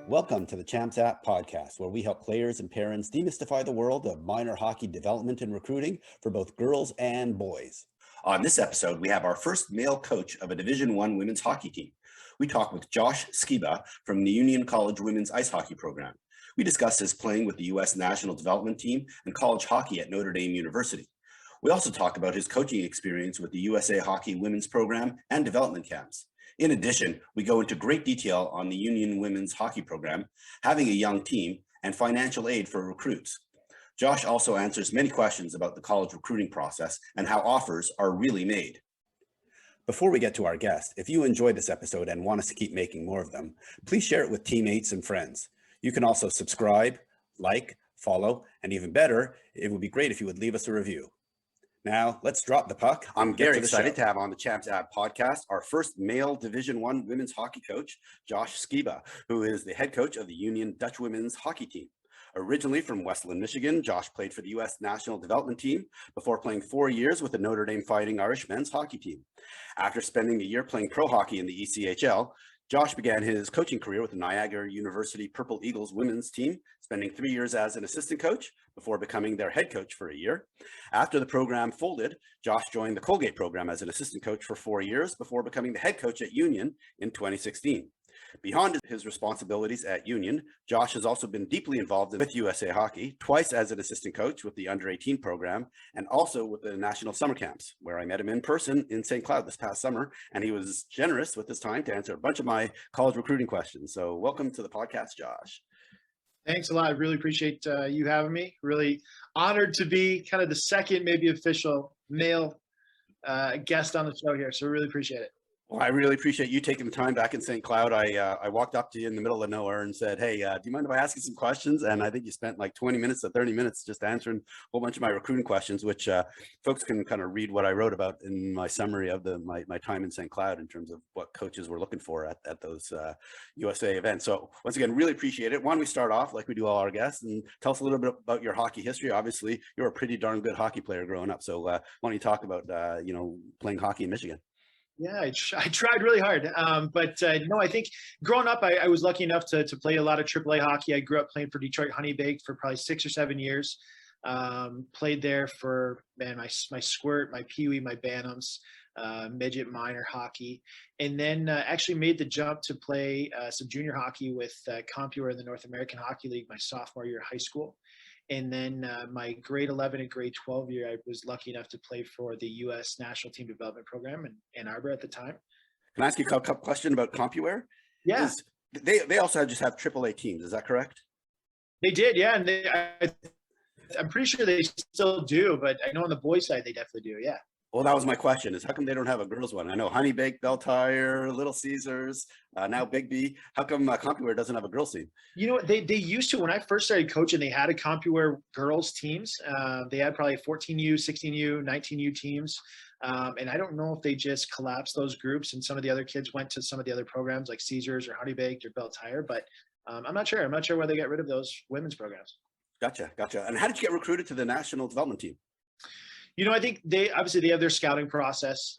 Welcome to the Champs App podcast, where we help players and parents demystify the world of minor hockey development and recruiting for both girls and boys. On this episode, we have our first male coach of a Division I women's hockey team. We talk with Josh Sciba from the Union College women's ice hockey program. We discuss his playing with the U.S. national development team and college hockey at Notre Dame University. We also talk about his coaching experience with the USA Hockey women's program and development camps. In addition, we go into great detail on the Union women's hockey program, having a young team, and financial aid for recruits. Josh also answers many questions about the college recruiting process and how offers are really made. Before we get to our guest, if you enjoyed this episode and want us to keep making more of them, please share it with teammates and friends. You can also subscribe, like, follow, and even better, it would be great if you would leave us a review. Now, let's drop the puck. I'm very excited to have on the Champs App podcast our first male Division I women's hockey coach, Josh Sciba, who is the head coach of the Union Dutchwomen's hockey team. Originally from Westland, Michigan, Josh played for the U.S. national development team before playing 4 years with the Notre Dame Fighting Irish men's hockey team. After spending a year playing pro hockey in the ECHL, Josh began his coaching career with the Niagara University Purple Eagles women's team, spending 3 years as an assistant coach before becoming their head coach for a year. After the program folded, Josh joined the Colgate program as an assistant coach for 4 years before becoming the head coach at Union in 2016. Beyond his responsibilities at Union, Josh has also been deeply involved with USA Hockey, twice as an assistant coach with the under-18 program, and also with the national summer camps, where I met him in person in St. Cloud this past summer, and he was generous with his time to answer a bunch of my college recruiting questions. So welcome to the podcast, Josh. Thanks a lot. I really appreciate you having me. Really honored to be kind of the second, maybe official male guest on the show here. So really appreciate it. Well, I really appreciate you taking the time back in St. Cloud. I walked up to you in the middle of nowhere and said, hey, do you mind if I ask you some questions? And I think you spent like 20 minutes to 30 minutes just answering a whole bunch of my recruiting questions, which folks can kind of read what I wrote about in my summary of my time in St. Cloud in terms of what coaches were looking for at those USA events. So once again, really appreciate it. Why don't we start off like we do all our guests and tell us a little bit about your hockey history. Obviously, you're a pretty darn good hockey player growing up. So why don't you talk about, playing hockey in Michigan? Yeah, I tried really hard. No, I think growing up, I was lucky enough to play a lot of AAA hockey. I grew up playing for Detroit Honey Baked for probably 6 or 7 years. Played there for, my squirt, my peewee, my bantams, midget minor hockey. And then actually made the jump to play some junior hockey with CompuWare in the North American Hockey League my sophomore year of high school. And then my grade 11 and grade 12 year, I was lucky enough to play for the U.S. National Team Development Program in Ann Arbor at the time. Can I ask you a question about CompuWare? Yeah. They also just have AAA teams. Is that correct? They did, yeah. And I'm pretty sure they still do, but I know on the boys' side, they definitely do, yeah. Well, that was my question, is how come they don't have a girls one? I know Honey Baked, Bell Tire, Little Caesars, now Big B. How come CompuWare doesn't have a girls team? You know what, they used to. When I first started coaching, they had a CompuWare girls teams. They had probably 14U, 16U, 19U teams. And I don't know if they just collapsed those groups and some of the other kids went to some of the other programs like Caesars or Honey Baked or Bell Tire, but I'm not sure. I'm not sure why they got rid of those women's programs. Gotcha. And how did you get recruited to the national development team? You know, I think they have their scouting process.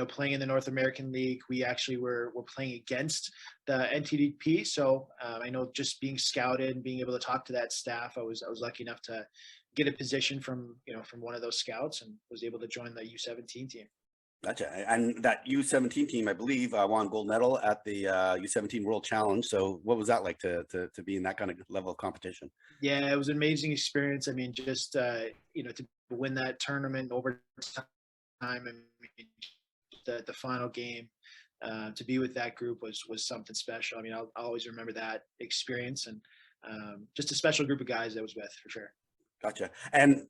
Playing in the North American League, we actually were playing against the NTDP. So I know just being scouted and being able to talk to that staff, I was lucky enough to get a position from one of those scouts and was able to join the U17 team. Gotcha. And that U17 team, I believe, won gold medal at the U17 World Challenge. So what was that like to be in that kind of level of competition? Yeah, it was an amazing experience. I mean, just, to win that tournament over time and the final game, to be with that group was something special. I mean, I'll always remember that experience and just a special group of guys I was with for sure. Gotcha. And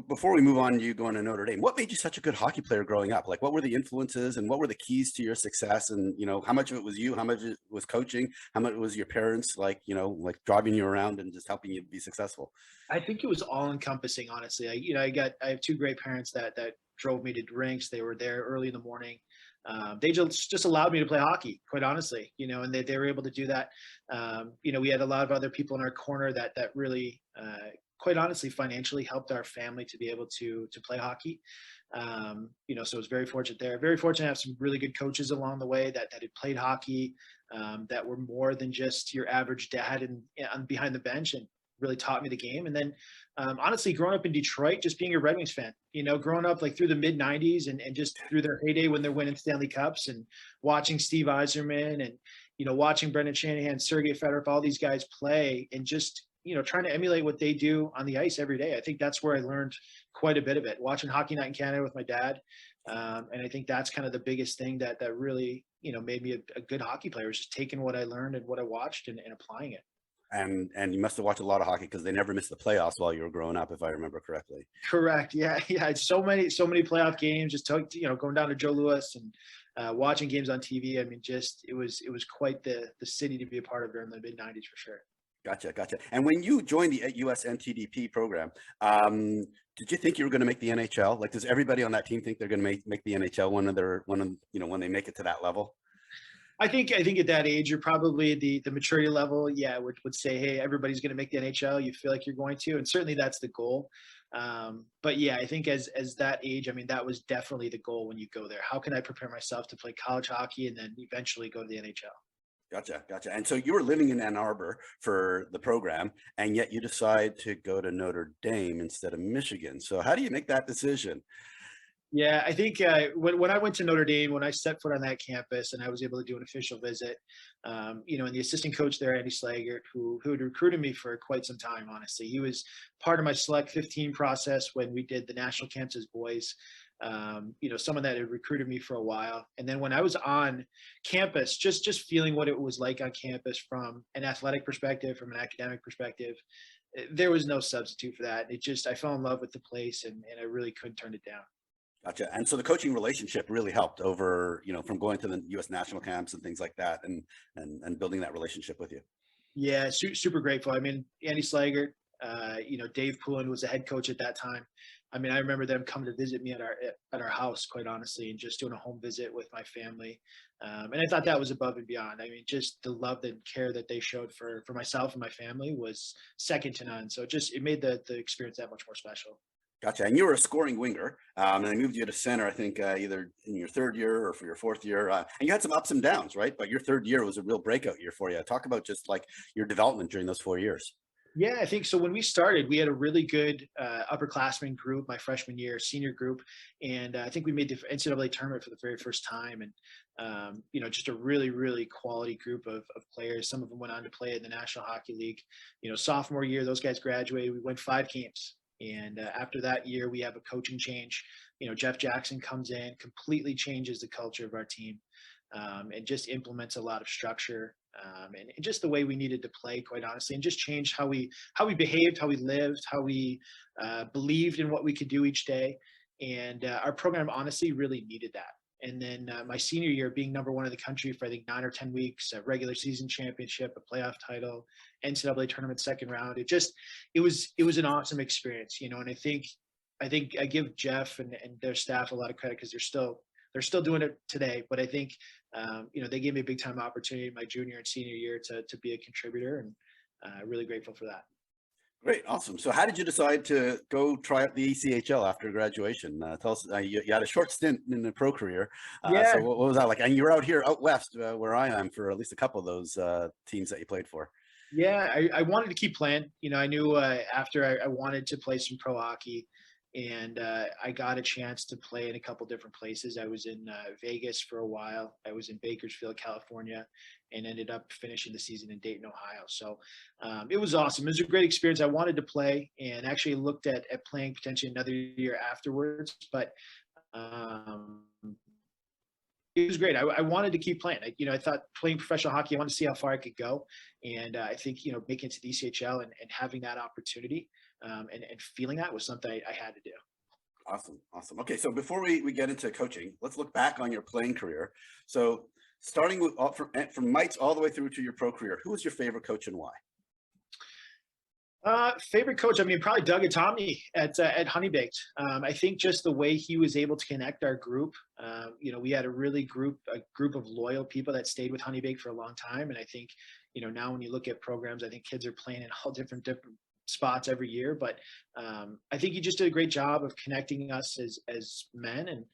before we move on, you going to Notre Dame, what made you such a good hockey player growing up? Like, what were the influences and what were the keys to your success? And, how much of it was you? How much of it was coaching? How much was your parents, like driving you around and just helping you be successful? I think it was all encompassing, honestly. I have two great parents that drove me to rinks. They were there early in the morning. They just allowed me to play hockey, quite honestly, and they were able to do that. We had a lot of other people in our corner that really quite honestly, financially helped our family to be able to play hockey. So I was very fortunate there. Very fortunate to have some really good coaches along the way that had played hockey, that were more than just your average dad and behind the bench, and really taught me the game. And then, honestly, growing up in Detroit, just being a Red Wings fan, growing up like through the mid '90s and just through their heyday when they're winning Stanley Cups, and watching Steve Yzerman and, watching Brendan Shanahan, Sergei Fedorov, all these guys play, and just, trying to emulate what they do on the ice every day. I think that's where I learned quite a bit of it, watching Hockey Night in Canada with my dad. And I think that's kind of the biggest thing that really, made me a good hockey player, was just taking what I learned and what I watched and applying it. And you must have watched a lot of hockey because they never missed the playoffs while you were growing up, if I remember correctly. Correct. Yeah. Yeah. So many playoff games, just going down to Joe Louis and watching games on TV. I mean, just, it was quite the city to be a part of during the mid '90s for sure. Gotcha. And when you joined the US NTDP program, did you think you were going to make the NHL? Like, does everybody on that team think they're going to make the NHL when they make it to that level? I think at that age, you're probably the maturity level. Yeah, would say, hey, everybody's going to make the NHL. You feel like you're going to, and certainly that's the goal. But yeah, I think as that age, I mean, that was definitely the goal when you go there. How can I prepare myself to play college hockey and then eventually go to the NHL? Gotcha. And so you were living in Ann Arbor for the program, and yet you decide to go to Notre Dame instead of Michigan. So how do you make that decision? Yeah, I think when I went to Notre Dame, when I set foot on that campus and I was able to do an official visit, and the assistant coach there, Andy Slaggert, who had recruited me for quite some time, honestly, he was part of my Select 15 process when we did the national camps as boys. Someone that had recruited me for a while. And then when I was on campus, just feeling what it was like on campus from an athletic perspective, from an academic perspective, there was no substitute for that. I fell in love with the place, and I really couldn't turn it down. Gotcha. And so the coaching relationship really helped over, from going to the U.S. national camps and things like that, and building that relationship with you. Yeah, super grateful. I mean, Andy Slaggert, Dave Poulin was the head coach at that time. I mean, I remember them coming to visit me at our house, quite honestly, and just doing a home visit with my family. And I thought that was above and beyond. I mean, just the love and care that they showed for myself and my family was second to none. So it made the experience that much more special. Gotcha. And you were a scoring winger, and they moved you to center, I think, either in your third year or for your fourth year. And you had some ups and downs, right? But your third year was a real breakout year for you. Talk about just like your development during those 4 years. Yeah, I think so. When we started, we had a really good upperclassmen group, my freshman year, senior group, and I think we made the NCAA tournament for the very first time. And just a really, really quality group of players. Some of them went on to play in the National Hockey League. Sophomore year, those guys graduated. We won 5 games. And after that year, we have a coaching change. Jeff Jackson comes in, completely changes the culture of our team, and just implements a lot of structure, and just the way we needed to play, quite honestly, and just changed how we behaved, how we lived, how we believed in what we could do each day. And our program honestly really needed that. And then my senior year, being number 1 in the country for I think 9 or 10 weeks, a regular season championship, a playoff title, NCAA tournament second round. It was an awesome experience, and I think I give Jeff and their staff a lot of credit because they're still doing it today. But I think they gave me a big time opportunity my junior and senior year to be a contributor, and really grateful for that. Great. Awesome. So how did you decide to go try out the ECHL after graduation? Tell us, you had a short stint in the pro career. Yeah. So what was that like? And you were out west where I am for at least a couple of those teams that you played for. Yeah, I wanted to keep playing. I knew after I wanted to play some pro hockey, and I got a chance to play in a couple different places. I was in Vegas for a while. I was in Bakersfield, California, and ended up finishing the season in Dayton, Ohio. So it was awesome. It was a great experience. I wanted to play, and actually looked at playing potentially another year afterwards, but it was great. I wanted to keep playing. I thought playing professional hockey, I wanted to see how far I could go. And I think, making it to the ECHL and having that opportunity, and feeling that was something I had to do. Awesome. Okay, so before we get into coaching, let's look back on your playing career. So starting with from mites all the way through to your pro career, who was your favorite coach and why? Favorite coach, I mean, probably Doug Atomny at Honey Baked. I think just the way he was able to connect our group. We had a group of loyal people that stayed with Honey Baked for a long time. And I think, now when you look at programs, I think kids are playing in all different spots every year, but I think he just did a great job of connecting us as men, and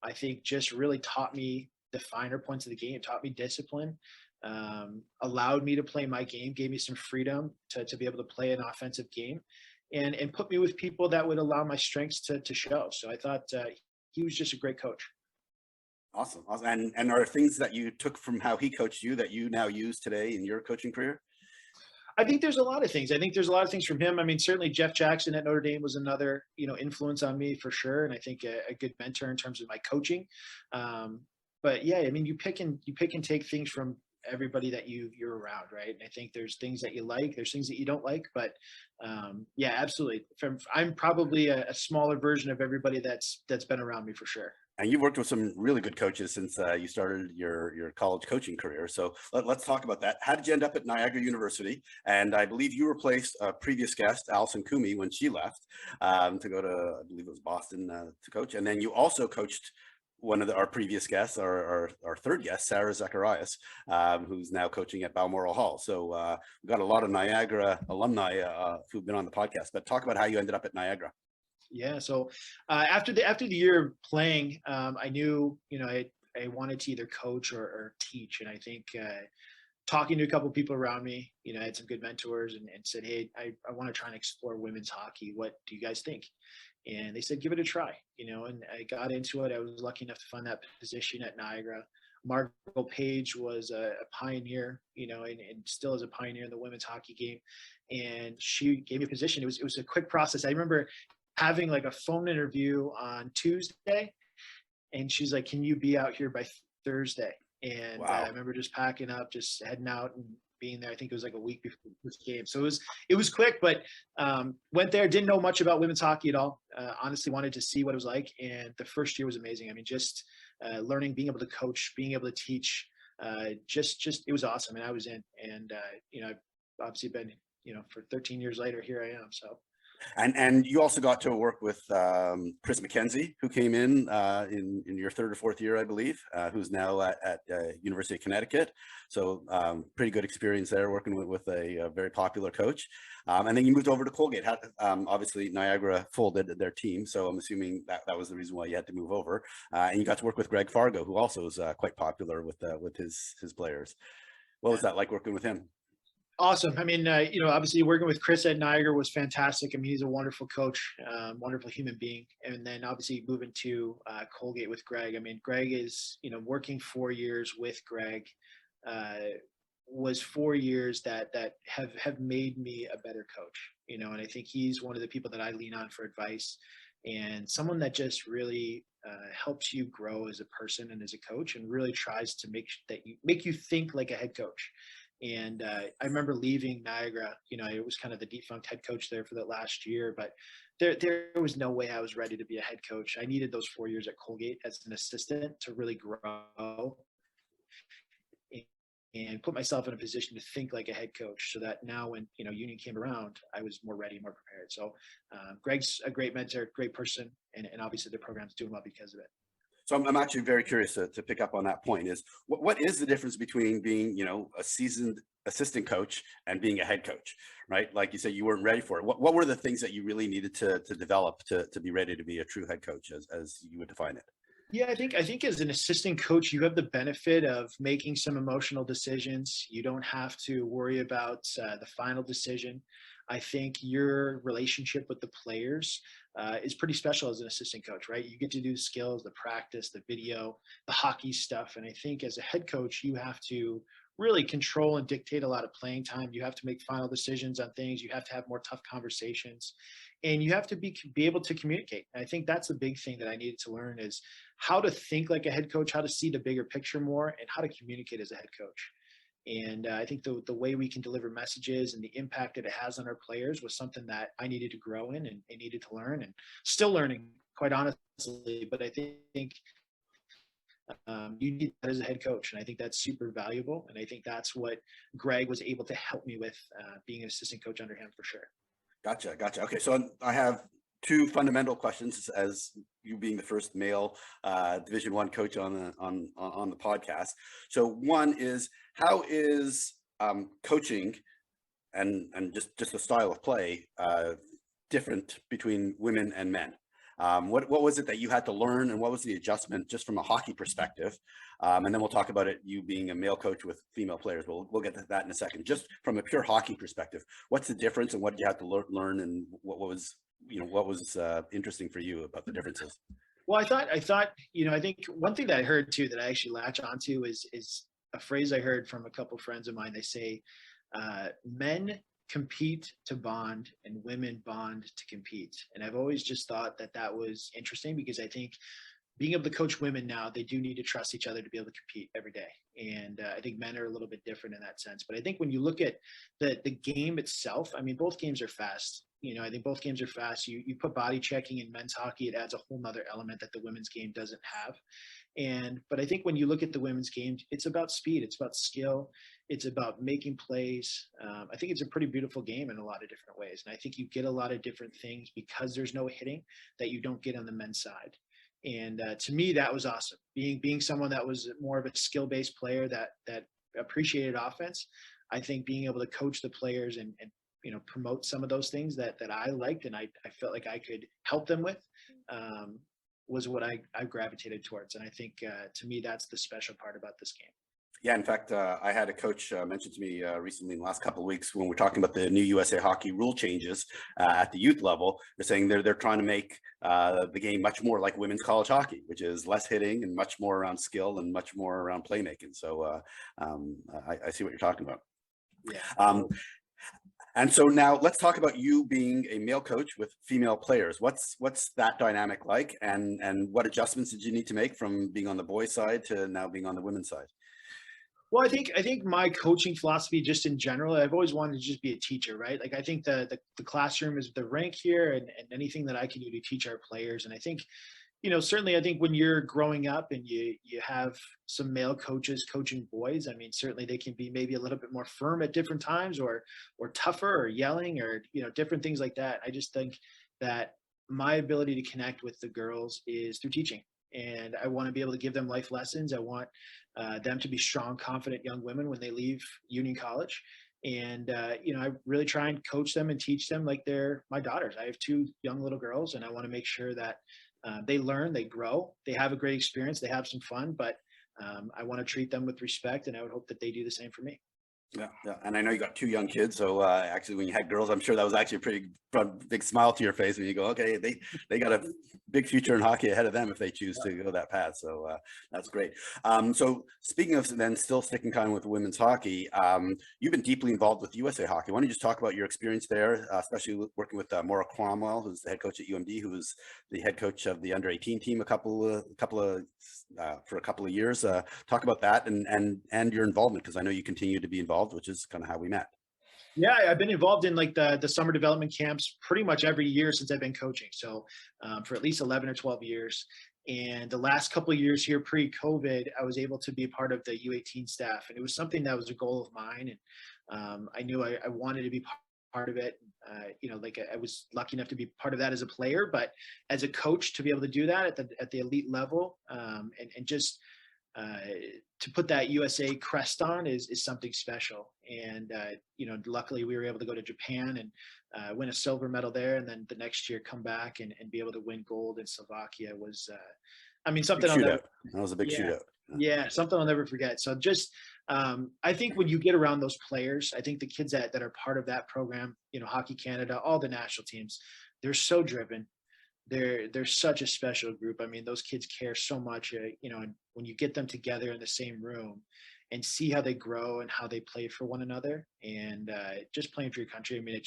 I think just really taught me the finer points of the game, taught me discipline, allowed me to play my game, gave me some freedom to be able to play an offensive game, and put me with people that would allow my strengths to show. So I thought he was just a great coach. Awesome. Awesome. And are there things that you took from how he coached you that you now use today in your coaching career? I think there's a lot of things. I think there's a lot of things from him. I mean, certainly Jeff Jackson at Notre Dame was another, influence on me for sure, and I think a good mentor in terms of my coaching. But yeah, I mean, you pick and take things from everybody that you're around, right? And I think there's things that you like, there's things that you don't like, but yeah, absolutely. I'm probably a smaller version of everybody that's been around me for sure. And you've worked with some really good coaches since you started your college coaching career. So let's talk about that. How did you end up at Niagara University? And I believe you replaced a previous guest, Alison Coomey, when she left to go to, I believe it was Boston to coach. And then you also coached one of our previous guests, our third guest, Sarah Zacharias, who's now coaching at Balmoral Hall. So we've got a lot of Niagara alumni who've been on the podcast. But talk about how you ended up at Niagara. Yeah. So after the year of playing, I knew I wanted to either coach or teach, and I think talking to a couple of people around me, I had some good mentors, and said, hey, I want to try and explore women's hockey. What do you guys think? And they said, give it a try. And I got into it. I was lucky enough to find that position at Niagara. Margot Page was a pioneer, and still is a pioneer in the women's hockey game. And she gave me a position. It was a quick process. I remember having like a phone interview on Tuesday, and she's like, can you be out here by Thursday? And Wow. I remember just packing up, just heading out and being there. I think it was like a week before this game. So it was quick, but went there, didn't know much about women's hockey at all. Honestly wanted to see what it was like. And the first year was amazing. I mean, just learning, being able to coach, being able to teach, just it was awesome. And I was in, and I've obviously been, for 13 years later, here I am. So. And you also got to work with Chris McKenzie, who came in your third or fourth year, I believe, who's now at University of Connecticut. So pretty good experience there working with a very popular coach. And then you moved over to Colgate. Obviously, Niagara folded their team, so I'm assuming that was the reason why you had to move over. And you got to work with Greg Fargo, who also is quite popular with his players. What was that like working with him? Awesome. I mean, obviously working with Chris at Niagara was fantastic. I mean, he's a wonderful coach, wonderful human being. And then obviously moving to Colgate with Greg. I mean, Greg is, working 4 years with Greg was 4 years that have made me a better coach, and I think he's one of the people that I lean on for advice, and someone that just really helps you grow as a person and as a coach, and really tries to make you think like a head coach. And I remember leaving Niagara, it was kind of the defunct head coach there for that last year, but there was no way I was ready to be a head coach. I needed those 4 years at Colgate as an assistant to really grow and put myself in a position to think like a head coach, so that now when, union came around, I was more ready, more prepared. So Greg's a great mentor, great person, and obviously the program's doing well because of it. So I'm actually very curious to pick up on that point. Is what is the difference between being, a seasoned assistant coach and being a head coach, right? Like you said, you weren't ready for it. What were the things that you really needed to develop to be ready to be a true head coach, as you would define it? Yeah, I think as an assistant coach, you have the benefit of making some emotional decisions. You don't have to worry about the final decision. I think your relationship with the players is pretty special as an assistant coach, right? You get to do the skills, the practice, the video, the hockey stuff. And I think as a head coach, you have to really control and dictate a lot of playing time. You have to make final decisions on things. You have to have more tough conversations, and you have to be able to communicate. And I think that's the big thing that I needed to learn, is how to think like a head coach, how to see the bigger picture more, and how to communicate as a head coach. And I think the way we can deliver messages and the impact that it has on our players was something that I needed to grow in and needed to learn, and still learning, quite honestly. But I think you need that as a head coach, and I think that's super valuable. And I think that's what Greg was able to help me with, being an assistant coach under him, for sure. Gotcha. Okay, so I have two fundamental questions, as you being the first male Division I coach on the podcast. So one is, how is coaching and just the style of play different between women and men. What was it that you had to learn, and what was the adjustment just from a hockey perspective? And then we'll talk about it, you being a male coach with female players. We'll get to that in a second. Just from a pure hockey perspective, what's the difference, and what did you have to learn, and what was interesting for you about the differences? Well, I thought, I think one thing that I heard too that I actually latch onto is a phrase I heard from a couple of friends of mine. They say, men compete to bond and women bond to compete. And I've always just thought that was interesting, because I think being able to coach women now, they do need to trust each other to be able to compete every day. And I think men are a little bit different in that sense. But I think when you look at the game itself, I mean, both games are fast. I think both games are fast. You put body checking in men's hockey, it adds a whole nother element that the women's game doesn't have. But I think when you look at the women's game, it's about speed, it's about skill, it's about making plays. I think it's a pretty beautiful game in a lot of different ways. And I think you get a lot of different things because there's no hitting that you don't get on the men's side. And to me, that was awesome. Being someone that was more of a skill-based player that appreciated offense, I think being able to coach the players and promote some of those things that I liked and I felt like I could help them with, was what I gravitated towards. And I think to me, that's the special part about this game. Yeah, in fact, I had a coach mention to me recently in the last couple of weeks when we're talking about the new USA Hockey rule changes at the youth level. They're saying they're trying to make the game much more like women's college hockey, which is less hitting and much more around skill and much more around playmaking. So I see what you're talking about. Yeah. And so now let's talk about you being a male coach with female players. What's that dynamic like, and what adjustments did you need to make from being on the boys' side to now being on the women's side? Well, I think my coaching philosophy, just in general, I've always wanted to just be a teacher, right? Like, I think the classroom is the rink here, and anything that I can do to teach our players. And I think, certainly, I think when you're growing up and you have some male coaches coaching boys, I mean, certainly they can be maybe a little bit more firm at different times, or tougher, or yelling, or different things like that. I just think that my ability to connect with the girls is through teaching. And I want to be able to give them life lessons. I want them to be strong, confident young women when they leave Union College. And, I really try and coach them and teach them like they're my daughters. I have two young little girls, and I want to make sure that they learn, they grow, they have a great experience, they have some fun, but I want to treat them with respect, and I would hope that they do the same for me. Yeah, and I know you got two young kids, so actually, when you had girls, I'm sure that was actually a pretty big smile to your face when you go, okay, they got a big future in hockey ahead of them if they choose to go that path. So that's great. So speaking of then still sticking kind of with women's hockey, you've been deeply involved with USA Hockey. Why don't you just talk about your experience there, especially working with Maura Cromwell, who's the head coach at UMD, who was the head coach of the under-18 team for a couple of years. Talk about that and your involvement, because I know you continue to be involved, which is kind of how we met. Yeah, I've been involved in like the summer development camps pretty much every year since I've been coaching. So for at least 11 or 12 years. And the last couple of years here pre-COVID, I was able to be a part of the U18 staff. And it was something that was a goal of mine. And I knew I wanted to be part of it. I was lucky enough to be part of that as a player, but as a coach to be able to do that at the elite level, and just to put that USA crest on is something special. And luckily we were able to go to Japan and win a silver medal there, and then the next year come back and be able to win gold in Slovakia was something that was a big shootout. Yeah, something I'll never forget. So just I think when you get around those players, I think the kids that are part of that program, Hockey Canada, all the national teams, they're so driven. They're such a special group. I mean, those kids care so much, and when you get them together in the same room and see how they grow and how they play for one another, and just playing for your country. I mean,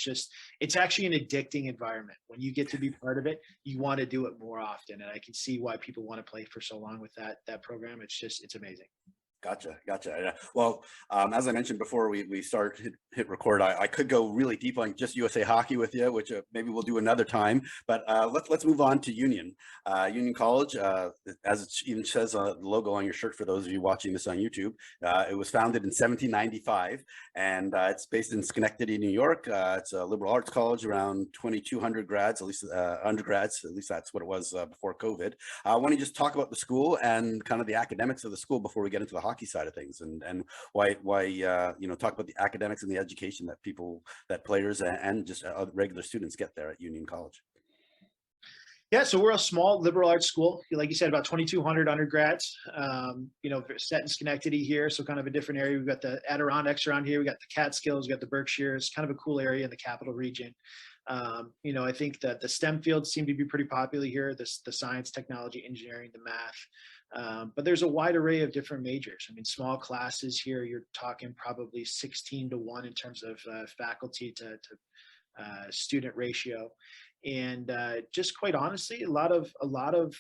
it's actually an addicting environment. When you get to be part of it, you want to do it more often. And I can see why people want to play for so long with that program. It's amazing. Gotcha. Well, as I mentioned before we start hit record, I could go really deep on just USA Hockey with you, which maybe we'll do another time. But let's move on to Union College. As it even says the logo on your shirt, for those of you watching this on YouTube, it was founded in 1795, and it's based in Schenectady, New York. It's a liberal arts college, around 2,200 grads, at least undergrads. At least that's what it was before COVID. Why don't you just talk about the school and kind of the academics of the school before we get into the hockey hockey side of things, and why talk about the academics and the education that players and just regular students get there at Union College. Yeah, so we're a small liberal arts school. Like you said, about 2,200 undergrads, set in Schenectady here. So kind of a different area. We've got the Adirondacks around here. We got the Catskills, we got the Berkshires, kind of a cool area in the capital region. I think that the STEM fields seem to be pretty popular here, the science, technology, engineering, the math. But there's a wide array of different majors. I mean, small classes here, you're talking probably 16-1 in terms of faculty to student ratio. And just quite honestly, a lot of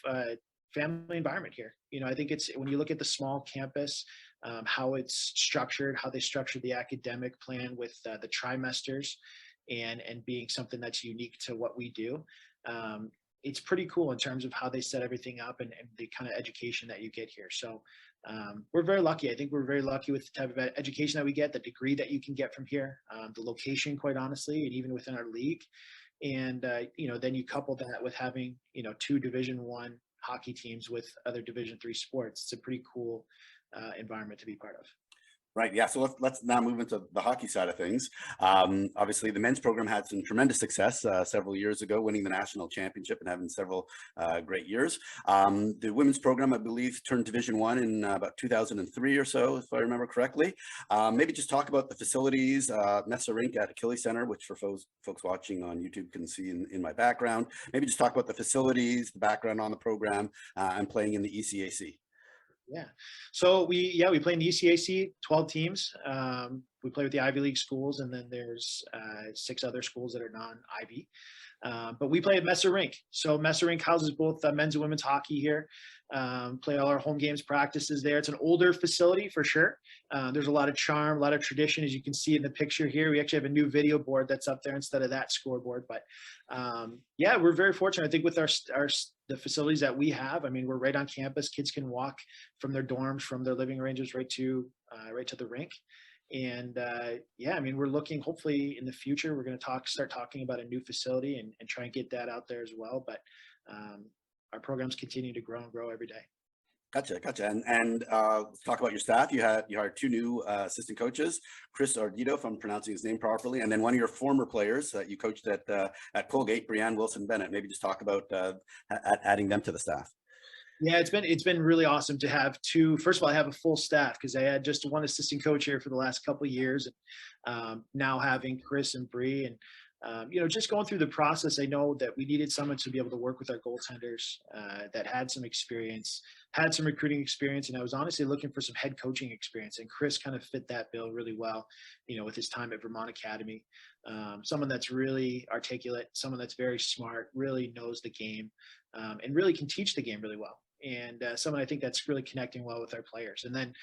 family environment here. I think it's, when you look at the small campus, how it's structured, how they structure the academic plan with the trimesters, and being something that's unique to what we do. It's pretty cool in terms of how they set everything up, and the kind of education that you get here. So we're very lucky. I think we're very lucky with the type of education that we get, the degree that you can get from here, the location, quite honestly, and even within our league. And then you couple that with having 2 Division I hockey teams with other Division III sports. It's a pretty cool environment to be part of. Right. Yeah. So let's now move into the hockey side of things. Obviously, the men's program had some tremendous success several years ago, winning the national championship and having several great years. The women's program, I believe, turned Division I in about 2003 or so, if I remember correctly. Maybe just talk about the facilities, Messa Rink at Achilles Center, which for folks watching on YouTube can see in my background. Maybe just talk about the facilities, the background on the program, and playing in the ECAC. Yeah. So we play in the ECAC, 12 teams. We play with the Ivy League schools, and then there's 6 other schools that are non-Ivy. But we play at Messa Rink. So Messa Rink houses both men's and women's hockey here. Play all our home games, practices there. It's an older facility for sure. There's a lot of charm, a lot of tradition, as you can see in the picture here. We actually have a new video board that's up there instead of that scoreboard. But we're very fortunate. I think with the facilities that we have, I mean, we're right on campus. Kids can walk from their dorms, from their living ranges, right to the rink. And I mean, we're looking, hopefully in the future, we're going to start talking about a new facility and try and get that out there as well. But our programs continue to grow and grow every day. Gotcha. And let's talk about your staff. You hired 2 new assistant coaches, Chris Ardito, if I'm pronouncing his name properly, and then one of your former players that you coached at Colgate, Brianne Wilson-Bennett. Maybe just talk about adding them to the staff. Yeah, it's been really awesome to have 2. First of all, I have a full staff because I had just 1 assistant coach here for the last couple of years, and now having Chris and Bree, and just going through the process, I know that we needed someone to be able to work with our goaltenders that had some experience, had some recruiting experience, and I was honestly looking for some head coaching experience, and Chris kind of fit that bill really well, with his time at Vermont Academy. Someone that's really articulate, someone that's very smart, really knows the game, and really can teach the game really well. And someone I think that's really connecting well with our players. And then,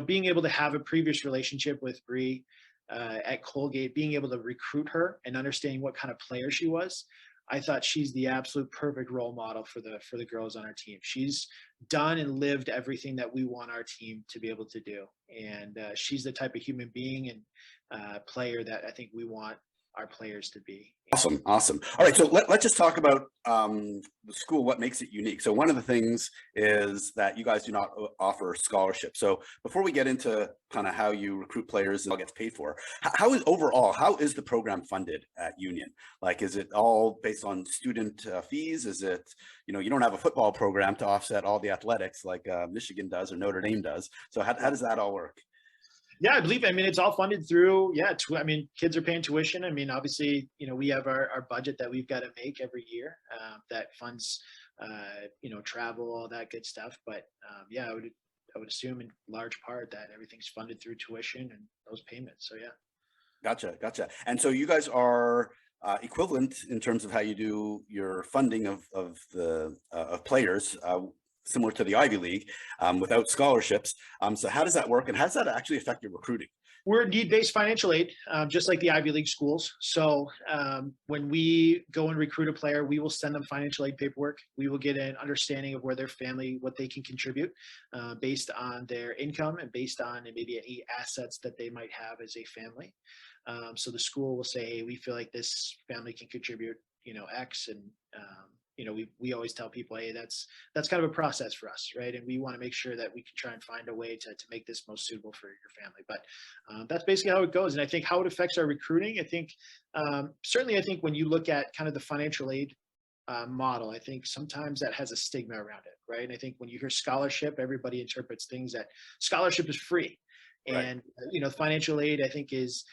being able to have a previous relationship with Bree at Colgate, being able to recruit her and understanding what kind of player she was, I thought she's the absolute perfect role model for the girls on our team. She's done and lived everything that we want our team to be able to do. And she's the type of human being and player that I think we want our players to be. Awesome. All right, so let's just talk about the school, what makes it unique. So one of the things is that you guys do not offer scholarships. So before we get into kind of how you recruit players and all gets paid for, how is the program funded at Union? Like, is it all based on student fees? Is it, you don't have a football program to offset all the athletics like Michigan does or Notre Dame does. So how does that all work? Yeah, I mean, it's all funded through, kids are paying tuition. I mean, obviously, we have our budget that we've got to make every year that funds, travel, all that good stuff. But I would assume in large part that everything's funded through tuition and those payments. So, yeah. Gotcha. And so you guys are equivalent in terms of how you do your funding of players, similar to the Ivy League, without scholarships. So how does that work, and how does that actually affect your recruiting? We're need-based financial aid, just like the Ivy League schools. So when we go and recruit a player, we will send them financial aid paperwork. We will get an understanding of where their family, what they can contribute based on their income and based on maybe any assets that they might have as a family. So the school will say, hey, we feel like this family can contribute, X, and we always tell people, hey, that's kind of a process for us, right? And we want to make sure that we can try and find a way to make this most suitable for your family. But that's basically how it goes. And I think how it affects our recruiting, I think certainly, I think when you look at kind of the financial aid model, I think sometimes that has a stigma around it, right? And I think when you hear scholarship, everybody interprets things that scholarship is free. Right. And financial aid, I think, is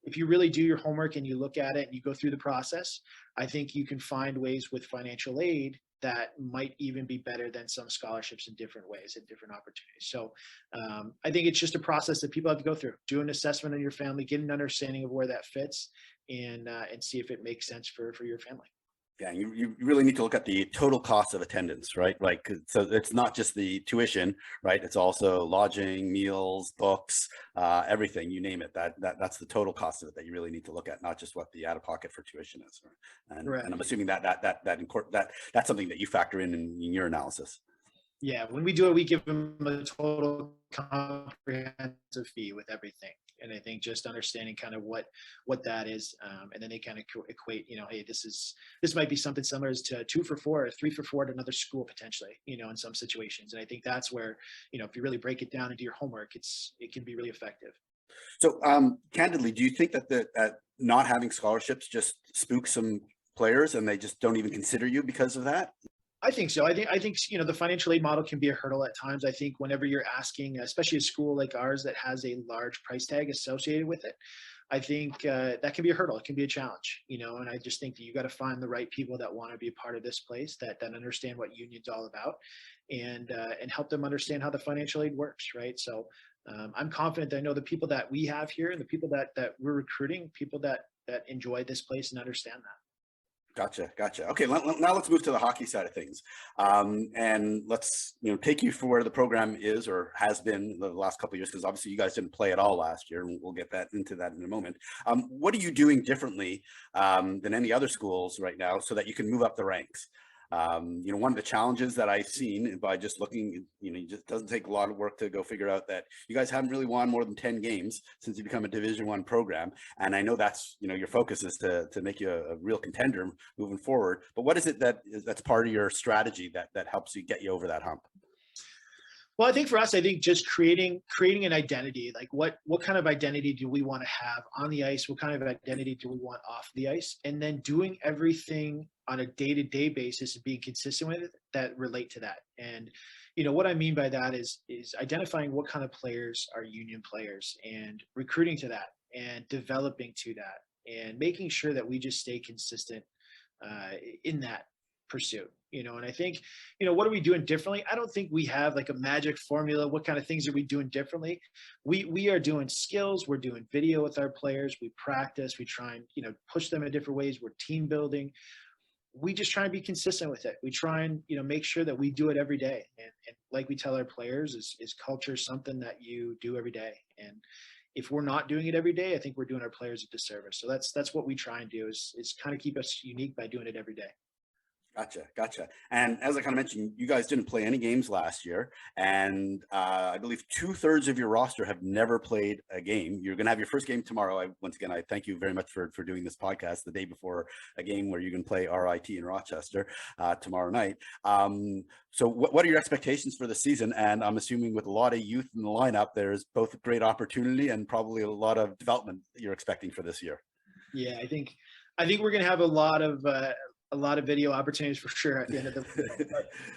if you really do your homework and you look at it and you go through the process, I think you can find ways with financial aid that might even be better than some scholarships in different ways and different opportunities. So I think it's just a process that people have to go through, do an assessment on your family, get an understanding of where that fits, and see if it makes sense for your family. Yeah, you really need to look at the total cost of attendance, right? Like, so it's not just the tuition, right? It's also lodging, meals, books, everything, you name it. That's the total cost of it that you really need to look at, not just what the out of pocket for tuition is. And I'm assuming that's something that you factor in your analysis. Yeah, when we do it, we give them a total comprehensive fee with everything. And I think just understanding kind of what that is, and then they kind of equate, hey, this might be something similar to 2 for $4 or 3 for $4 at another school potentially, in some situations. And I think that's where, if you really break it down and do your homework, it can be really effective. So candidly, do you think that not having scholarships just spooks some players and they just don't even consider you because of that? I think so. I think the financial aid model can be a hurdle at times. I think whenever you're asking, especially a school like ours that has a large price tag associated with it, I think that can be a hurdle. It can be a challenge, and I just think that you got to find the right people that want to be a part of this place, that understand what union's all about, and help them understand how the financial aid works, right? So I'm confident that I know the people that we have here and the people that we're recruiting, people that enjoy this place and understand that. Gotcha. Okay, now let's move to the hockey side of things, and let's take you for where the program is or has been the last couple of years, because obviously you guys didn't play at all last year, and we'll get into that in a moment. What are you doing differently than any other schools right now so that you can move up the ranks? One of the challenges that I've seen by just looking, it just doesn't take a lot of work to go figure out that you guys haven't really won more than 10 games since you become a Division I program. And I know that's, your focus is to make you a real contender moving forward. But what is it that's part of your strategy that helps you get you over that hump? Well, I think for us, I think just creating an identity, like what kind of identity do we want to have on the ice? What kind of identity do we want off the ice? And then doing everything on a day-to-day basis and being consistent with it that relate to that. And, what I mean by that is identifying what kind of players are union players and recruiting to that and developing to that and making sure that we just stay consistent in that pursuit. And I think, what are we doing differently? I don't think we have like a magic formula. What kind of things are we doing differently? We are doing skills. We're doing video with our players. We practice. We try and, push them in different ways. We're team building. We just try and be consistent with it. We try and, make sure that we do it every day. And like we tell our players is culture something that you do every day. And if we're not doing it every day, I think we're doing our players a disservice. So that's what we try and do is kind of keep us unique by doing it every day. Gotcha. And as I kind of mentioned, you guys didn't play any games last year, and I believe 2/3 of your roster have never played a game. You're going to have your first game tomorrow. Once again, I thank you very much for doing this podcast the day before a game where you can play RIT in Rochester tomorrow night. So what are your expectations for the season? And I'm assuming with a lot of youth in the lineup, there's both great opportunity and probably a lot of development you're expecting for this year. Yeah, I think we're going to have a lot of video opportunities for sure at the end of the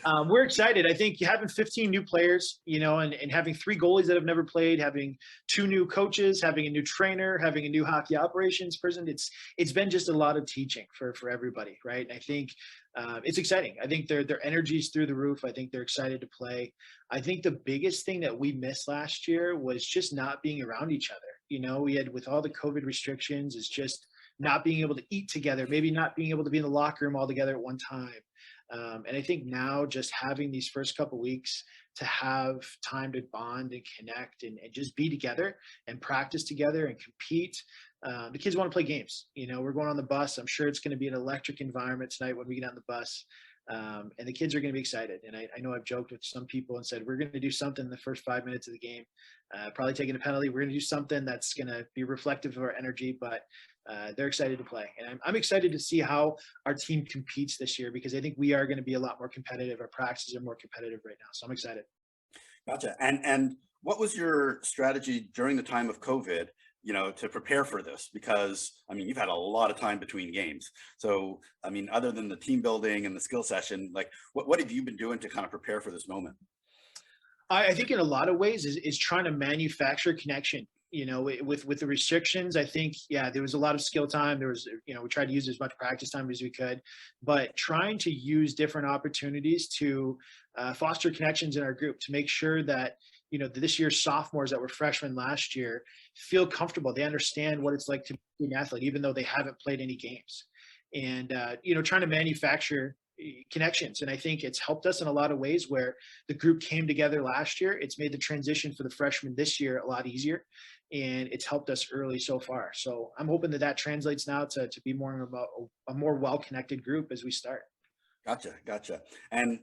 but, we're excited. I think having 15 new players, and having 3 goalies that have never played, having 2 new coaches, having a new trainer, having a new hockey operations person, it's been just a lot of teaching for everybody, right? And I think it's exciting. I think their energy's through the roof. I think they're excited to play. I think the biggest thing that we missed last year was just not being around each other. We had, with all the COVID restrictions, is just not being able to eat together, maybe not being able to be in the locker room all together at one time. And I think now just having these first couple of weeks to have time to bond and connect and just be together and practice together and compete. The kids want to play games. We're going on the bus. I'm sure it's going to be an electric environment tonight when we get on the bus. And the kids are going to be excited. And I know I've joked with some people and said, we're going to do something in the first 5 minutes of the game, probably taking a penalty. We're going to do something that's going to be reflective of our energy, but they're excited to play. And I'm excited to see how our team competes this year, because I think we are going to be a lot more competitive. Our practices are more competitive right now. So I'm excited. Gotcha. And what was your strategy during the time of COVID, to prepare for this? Because I mean, you've had a lot of time between games. So I mean, other than the team building and the skill session, like what have you been doing to kind of prepare for this moment? I think in a lot of ways is trying to manufacture connection. With the restrictions, I think, yeah, there was a lot of skill time. There was, we tried to use as much practice time as we could, but trying to use different opportunities to foster connections in our group, to make sure that, this year's sophomores that were freshmen last year feel comfortable. They understand what it's like to be an athlete, even though they haven't played any games. And, trying to manufacture connections. And I think it's helped us in a lot of ways where the group came together last year. It's made the transition for the freshmen this year a lot easier, and it's helped us early so far. So I'm hoping that translates now to be more about a more well-connected group as we start. Gotcha. And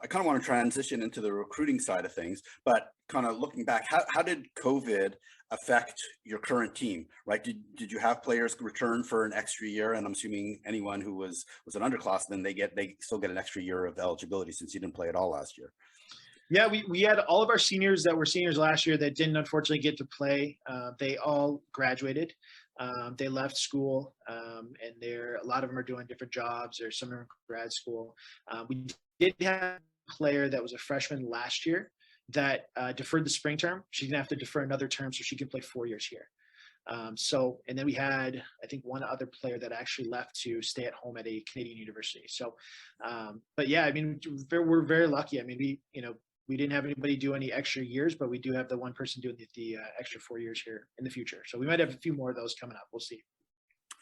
I kind of want to transition into the recruiting side of things, but kind of looking back, how did COVID affect your current team, right? Did you have players return for an extra year? And I'm assuming anyone who was an underclassman, they still get an extra year of eligibility since you didn't play at all last year. Yeah, we had all of our seniors that were seniors last year that didn't unfortunately get to play. They all graduated. They left school, and a lot of them are doing different jobs, or some are in grad school. We did have a player that was a freshman last year that deferred the spring term. She's gonna have to defer another term so she can play 4 years here. And then we had, I think, one other player that actually left to stay at home at a Canadian university. So, but yeah, I mean, we're very lucky. I mean, we didn't have anybody do any extra years, but we do have the one person doing the extra 4 years here in the future. So we might have a few more of those coming up. We'll see.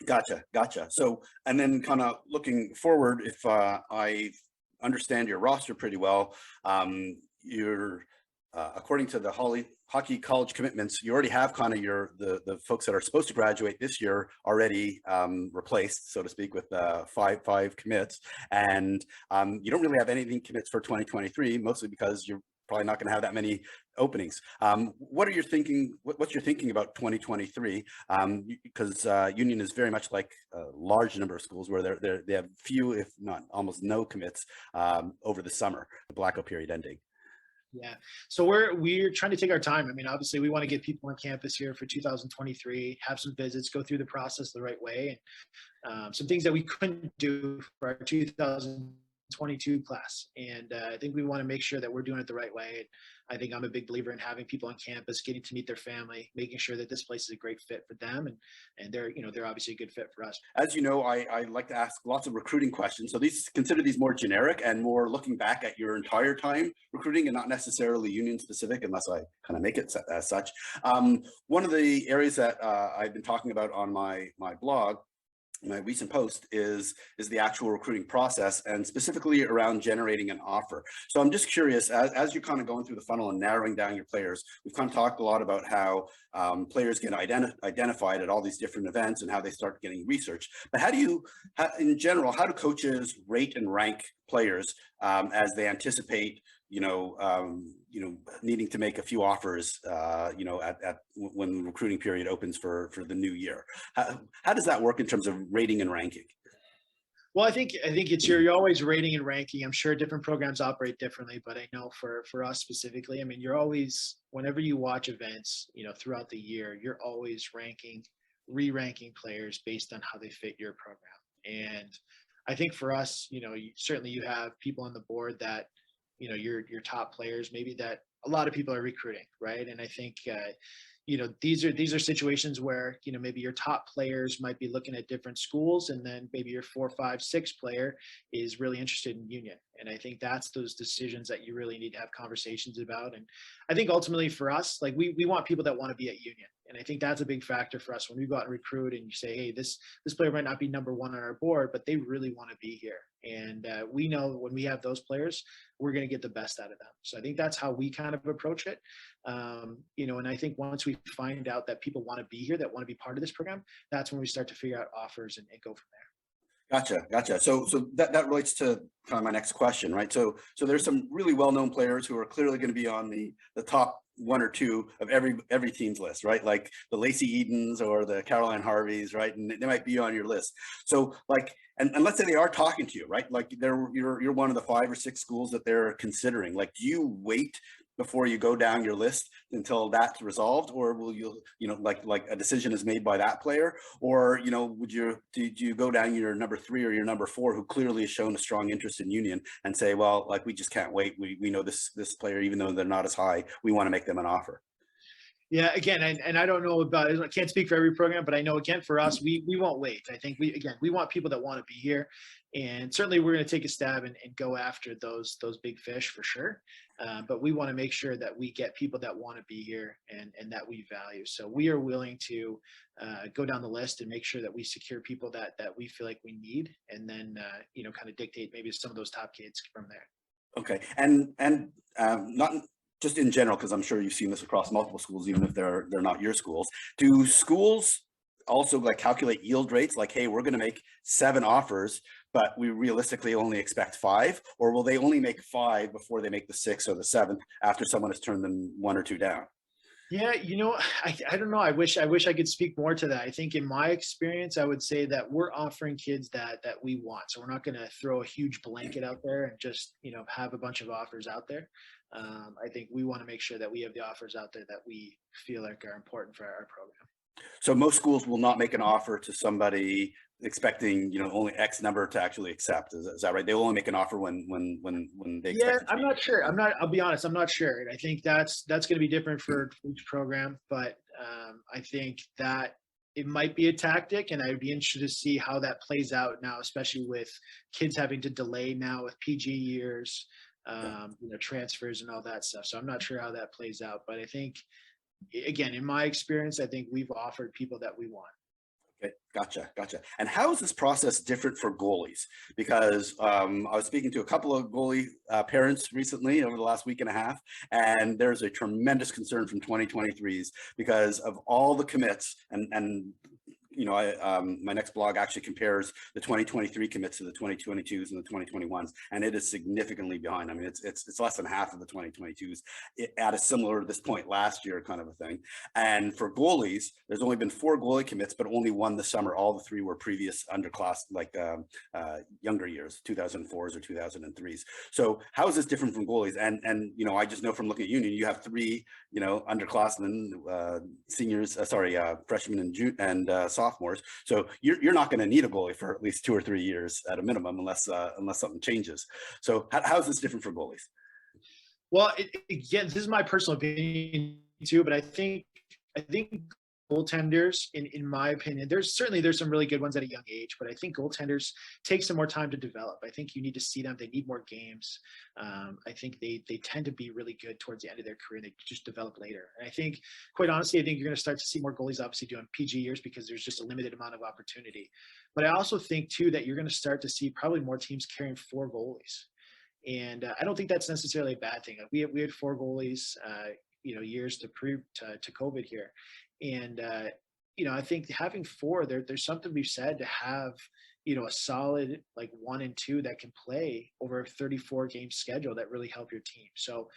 Gotcha. So, and then kind of looking forward, if I understand your roster pretty well, you're according to the hockey college commitments, you already have kind of the folks that are supposed to graduate this year already replaced, so to speak, with five commits, and you don't really have anything commits for 2023, mostly because you're probably not going to have that many openings. What are your thinking? What's your thinking about 2023? Because Union is very much like a large number of schools where they have few, if not almost no commits over the summer, the blackout period ending. Yeah. So we're trying to take our time. I mean, obviously we want to get people on campus here for 2023, have some visits, go through the process the right way. And some things that we couldn't do for our 2022 class. And I think we want to make sure that we're doing it the right way. And I think I'm a big believer in having people on campus, getting to meet their family, making sure that this place is a great fit for them. And they're obviously a good fit for us. As you know, I like to ask lots of recruiting questions. So consider these more generic and more looking back at your entire time recruiting, and not necessarily Union specific, unless I kind of make it as such. One of the areas that I've been talking about on my blog, my recent post, is the actual recruiting process, and specifically around generating an offer. So I'm just curious, as you're kind of going through the funnel and narrowing down your players, we've kind of talked a lot about how players get identified at all these different events and how they start getting researched. But in general, how do coaches rate and rank players as they anticipate needing to make a few offers, at when the recruiting period opens for the new year? How does that work in terms of rating and ranking? Well, I think it's you're always rating and ranking. I'm sure different programs operate differently, but I know for us specifically, I mean, you're always, whenever you watch events, throughout the year, you're always re-ranking players based on how they fit your program. And I think for us, certainly you have people on the board that, your top players, maybe that a lot of people are recruiting, right? And I think, these are situations where, maybe your top players might be looking at different schools, and then maybe your 4, 5, 6 player is really interested in Union. And I think that's those decisions that you really need to have conversations about. And I think ultimately for us, like we want people that want to be at Union. And I think that's a big factor for us when we go out and recruit and you say, hey, this player might not be number 1 on our board, but they really want to be here. And we know when we have those players, we're going to get the best out of them. So I think that's how we kind of approach it. And I think once we find out that people want to be here, that want to be part of this program, that's when we start to figure out offers and go from there. Gotcha. So that relates to kind of my next question, right? So there's some really well-known players who are clearly going to be on the top one or two of every team's list, right? Like the Lacey Edens or the Caroline Harveys, right? And they might be on your list. So like, and let's say they are talking to you, right? Like you're one of the 5 or 6 schools that they're considering. Like, do you wait before you go down your list until that's resolved, or will you know, like a decision is made by that player, or you know, did you go down your number 3 or your number 4 who clearly has shown a strong interest in Union and say, well, like, we just can't wait, we know this player, even though they're not as high, we want to make them an offer? Yeah, again, and I don't know about it. I can't speak for every program, but I know, again, for us, we won't wait. I think we want people that want to be here, and certainly we're going to take a stab and go after those big fish for sure. But we want to make sure that we get people that want to be here and that we value. So we are willing to go down the list and make sure that we secure people that we feel like we need, and then you know, kind of dictate maybe some of those top kids from there. Okay, and not just in general, because I'm sure you've seen this across multiple schools, even if they're not your schools. Do schools also like calculate yield rates? Like, hey, we're going to make 7 offers, but we realistically only expect 5, or will they only make 5 before they make the 6th or the 7th after someone has turned them 1 or 2 down? Yeah, you know, I don't know. I wish I could speak more to that. I think in my experience, I would say that we're offering kids that we want. So we're not going to throw a huge blanket out there and just, you know, have a bunch of offers out there. I think we want to make sure that we have the offers out there that we feel like are important for our program. So most schools will not make an offer to somebody expecting, you know, only X number to actually accept. Is that right? They will only make an offer when they Yeah, expect it to I'm be. not sure. I'll be honest. I'm not sure. And I think that's going to be different for each program. But I think that it might be a tactic, and I'd be interested to see how that plays out now, especially with kids having to delay now with PG years, Yeah. you know, transfers and all that stuff. So I'm not sure how that plays out. But I think, again, in my experience, I think we've offered people that we want. Okay, gotcha. And how is this process different for goalies? Because I was speaking to a couple of goalie parents recently over the last week and a half, and there's a tremendous concern from 2023s because of all the commits, and you know, my next blog actually compares the 2023 commits to the 2022s and the 2021s, and it is significantly behind. I mean, it's less than half of the 2022s at a similar this point last year kind of a thing. And for goalies, there's only been 4 goalie commits, but only 1 this summer. All the 3 were previous underclass, like younger years, 2004s or 2003s. So how is this different from goalies? And you know, I just know from looking at Union, you have 3, you know, underclassmen, seniors, freshmen and sophomores. So you're not going to need a goalie for at least 2 or 3 years at a minimum, unless something changes. So how is this different for goalies? Well, again, this is my personal opinion too, but I think goaltenders, in my opinion, there's some really good ones at a young age, but I think goaltenders take some more time to develop. I think you need to see them; they need more games. I think they tend to be really good towards the end of their career. They just develop later, and I think, quite honestly, I think you're going to start to see more goalies obviously doing PG years because there's just a limited amount of opportunity. But I also think too that you're going to start to see probably more teams carrying 4 goalies. And I don't think that's necessarily a bad thing. We had 4 goalies, you know, years to COVID here, and you know, I think having 4, there's something we've said to have, you know, a solid like 1 and 2 that can play over a 34 game schedule that really help your team. So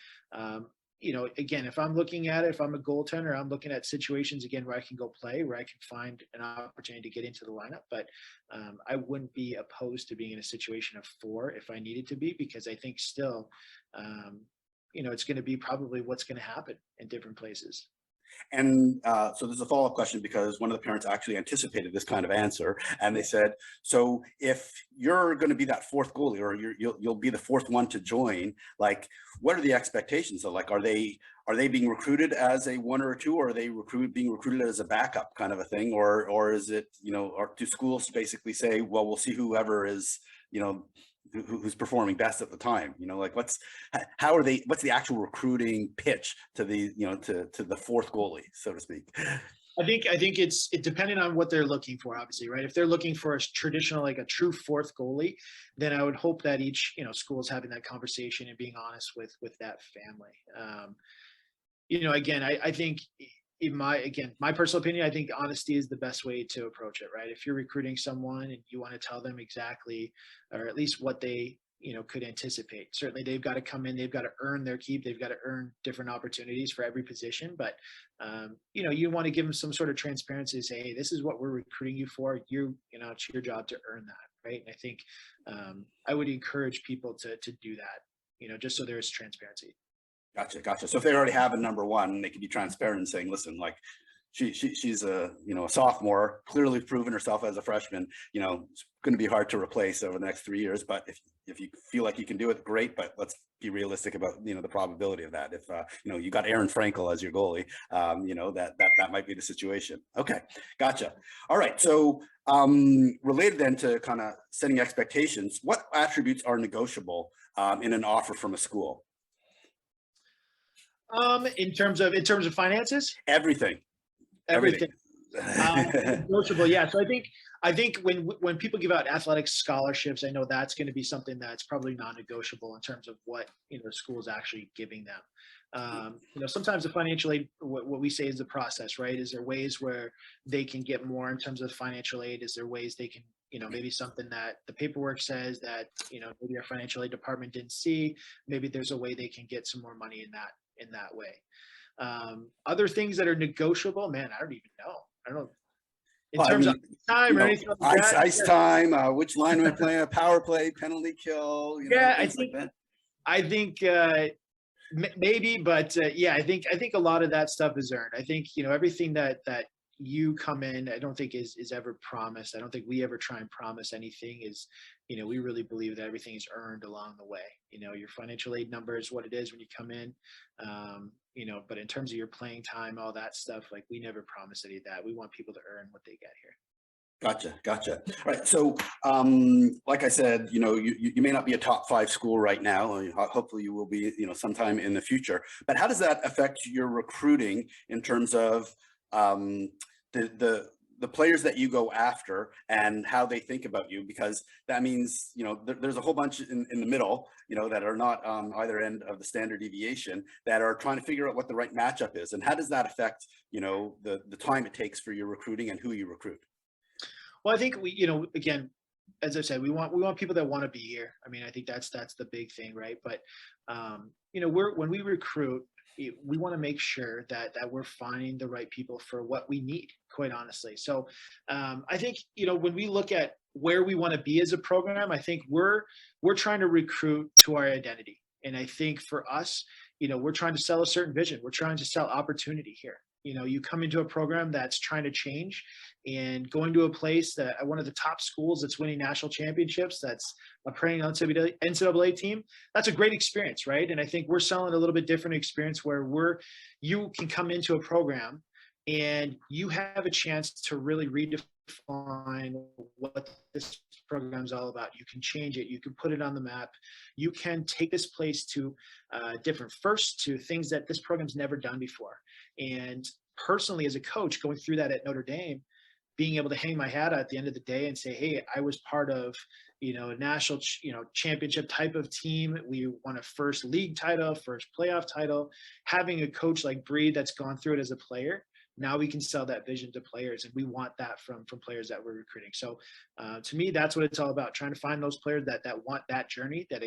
you know, again, if I'm looking at it, if I'm a goaltender, I'm looking at situations again where I can go play, where I can find an opportunity to get into the lineup. But I wouldn't be opposed to being in a situation of 4 if I needed to be, because I think still, you know, it's going to be probably what's going to happen in different places. And so there's a follow-up question, because one of the parents actually anticipated this kind of answer, and they said, so if you're going to be that 4th goalie, or you'll be the 4th one to join, like, what are the expectations? So like, are they being recruited as a 1 or a 2, or are they being recruited as a backup kind of a thing, or is it, you know, or do schools basically say, well, we'll see whoever is, you know, who's performing best at the time, you know, like what's the actual recruiting pitch to the, you know, to the 4th goalie, so to speak? I think it's depending on what they're looking for, obviously, right? If they're looking for a traditional, like a true 4th goalie, then I would hope that each, you know, school is having that conversation and being honest with that family. You know, again, I think in my personal opinion, I think honesty is the best way to approach it, right? If you're recruiting someone and you want to tell them exactly, or at least what they, could anticipate. Certainly they've got to come in, they've got to earn their keep, they've got to earn different opportunities for every position. But, you want to give them some sort of transparency, say, hey, this is what we're recruiting you for. It's your job to earn that, right? And I think I would encourage people to do that, just so there is transparency. Gotcha. So if they already have a number one, they can be transparent and saying, listen, like she's a sophomore, clearly proven herself as a freshman. It's going to be hard to replace over the next 3 years. But if you feel like you can do it, great. But let's be realistic about the probability of that. If you got Aaron Frankel as your goalie, that might be the situation. Okay, gotcha. All right. So related then to kind of setting expectations, what attributes are negotiable in an offer from a school? In terms of finances, everything. Negotiable. Yeah. So I think when people give out athletic scholarships, I know that's going to be something that's probably non-negotiable in terms of what the school is actually giving them. Sometimes the financial aid, what we say is the process, right? Is there ways where they can get more in terms of financial aid? Is there ways they can, maybe something that the paperwork says that maybe our financial aid department didn't see? Maybe there's a way they can get some more money in that way. Other things that are negotiable, man, I don't even know. I don't know. In terms of time or anything like that. Ice time, which line we play, a power play, penalty kill. I think maybe, but I think a lot of that stuff is earned. I think, everything that you come in, I don't think is ever promised. I don't think we ever try and promise anything. We really believe that everything is earned along the way. Your financial aid number is what it is when you come in. But in terms of your playing time, all that stuff, like, we never promise any of that. We want people to earn what they get here. Gotcha. All right. So, like I said, you may not be a top 5 school right now. Hopefully you will be, sometime in the future. But how does that affect your recruiting in terms of the players that you go after and how they think about you? Because that means, there's a whole bunch in the middle, that are not on either end of the standard deviation, that are trying to figure out what the right matchup is. And how does that affect, the time it takes for your recruiting and who you recruit? Well, I think again, as I said, we want people that want to be here. I mean, I think that's the big thing, right? But when we recruit, we want to make sure that we're finding the right people for what we need, quite honestly. So I think, when we look at where we want to be as a program, I think we're trying to recruit to our identity. And I think for us, we're trying to sell a certain vision. We're trying to sell opportunity here. You come into a program that's trying to change and going to a place that one of the top schools that's winning national championships, that's a perennial NCAA team. That's a great experience, right? And I think we're selling a little bit different experience where you can come into a program and you have a chance to really redefine what this program is all about. You can change it. You can put it on the map. You can take this place to different firsts, to things that this program's never done before. And personally, as a coach, going through that at Notre Dame, being able to hang my hat at the end of the day and say, hey, I was part of, a national, championship type of team. We won a first league title, first playoff title. Having a coach like Bree that's gone through it as a player, now we can sell that vision to players, and we want that from players that we're recruiting. So to me, that's what it's all about, trying to find those players that want that journey, that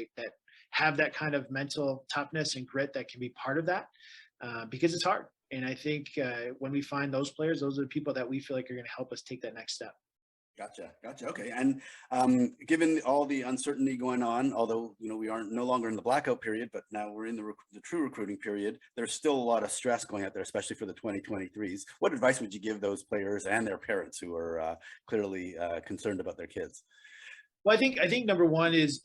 have that kind of mental toughness and grit that can be part of that, because it's hard. And I think when we find those players, those are the people that we feel like are going to help us take that next step. Gotcha. Okay. And given all the uncertainty going on, although, we are no longer in the blackout period, but now we're in the true recruiting period, there's still a lot of stress going out there, especially for the 2023s. What advice would you give those players and their parents who are clearly concerned about their kids? Well, I think number one is,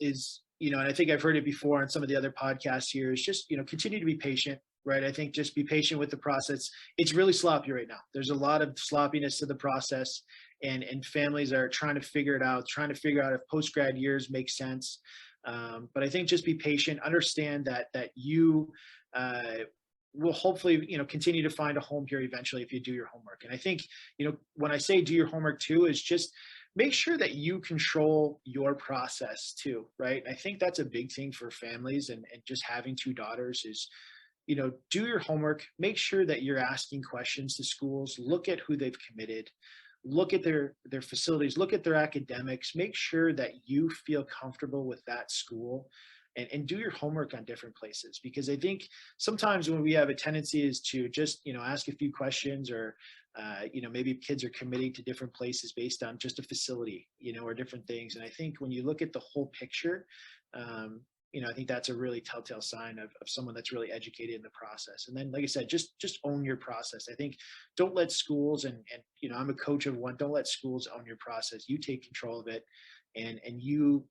and I think I've heard it before on some of the other podcasts here, is just, continue to be patient. Right. I think just be patient with the process. It's really sloppy right now. There's a lot of sloppiness to the process, and families are trying to figure it out, if post-grad years make sense. But I think just be patient, understand that you will hopefully, continue to find a home here eventually if you do your homework. And I think, when I say do your homework too, is just make sure that you control your process too. Right. I think that's a big thing for families, and just having 2 daughters is, do your homework, make sure that you're asking questions to schools, look at who they've committed, look at their facilities, look at their academics, make sure that you feel comfortable with that school, and do your homework on different places. Because I think sometimes when we have a tendency is to just, ask a few questions, or, maybe kids are committing to different places based on just a facility, or different things. And I think when you look at the whole picture, I think that's a really telltale sign of someone that's really educated in the process. And then, like I said, just own your process. I think don't let schools, and I'm a coach of one, don't let schools own your process. You take control of it, and you,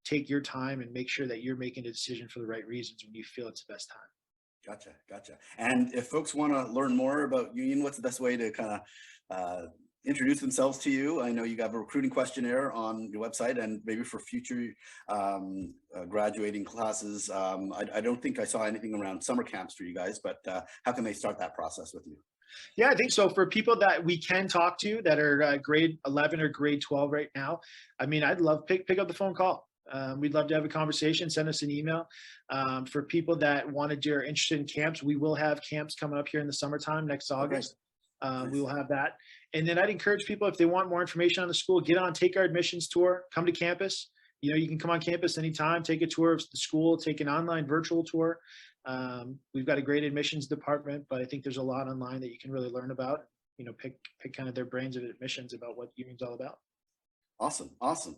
take your time and make sure that you're making a decision for the right reasons when you feel it's the best time. Gotcha. And if folks want to learn more about Union, what's the best way to kind of introduce themselves to you? I know you have a recruiting questionnaire on your website, and maybe for future graduating classes. I don't think I saw anything around summer camps for you guys, but how can they start that process with you? Yeah, I think so. For people that we can talk to that are grade 11 or grade 12 right now, I mean, I'd love pick up the phone call. We'd love to have a conversation. Send us an email. For people that are interested in camps, we will have camps coming up here in the summertime next August. Nice. We will have that. And then I'd encourage people, if they want more information on the school, take our admissions tour, come to campus. You can come on campus anytime, take a tour of the school, take an online virtual tour. We've got a great admissions department, but I think there's a lot online that you can really learn about, pick kind of their brains of admissions about what Union's all about. Awesome.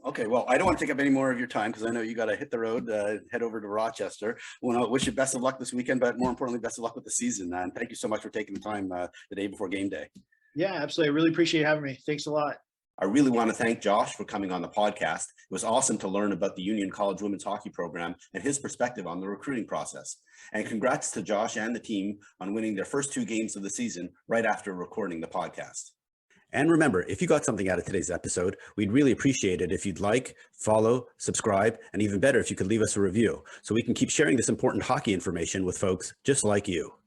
Okay, well, I don't want to take up any more of your time because I know you got to hit the road, head over to Rochester. I want to wish you best of luck this weekend, but more importantly, best of luck with the season. And thank you so much for taking the time the day before game day. Yeah, absolutely. I really appreciate having me. Thanks a lot. I really want to thank Josh for coming on the podcast. It was awesome to learn about the Union College women's hockey program and his perspective on the recruiting process. And congrats to Josh and the team on winning their first 2 games of the season right after recording the podcast. And remember, if you got something out of today's episode, we'd really appreciate it if you'd like, follow, subscribe, and even better if you could leave us a review so we can keep sharing this important hockey information with folks just like you.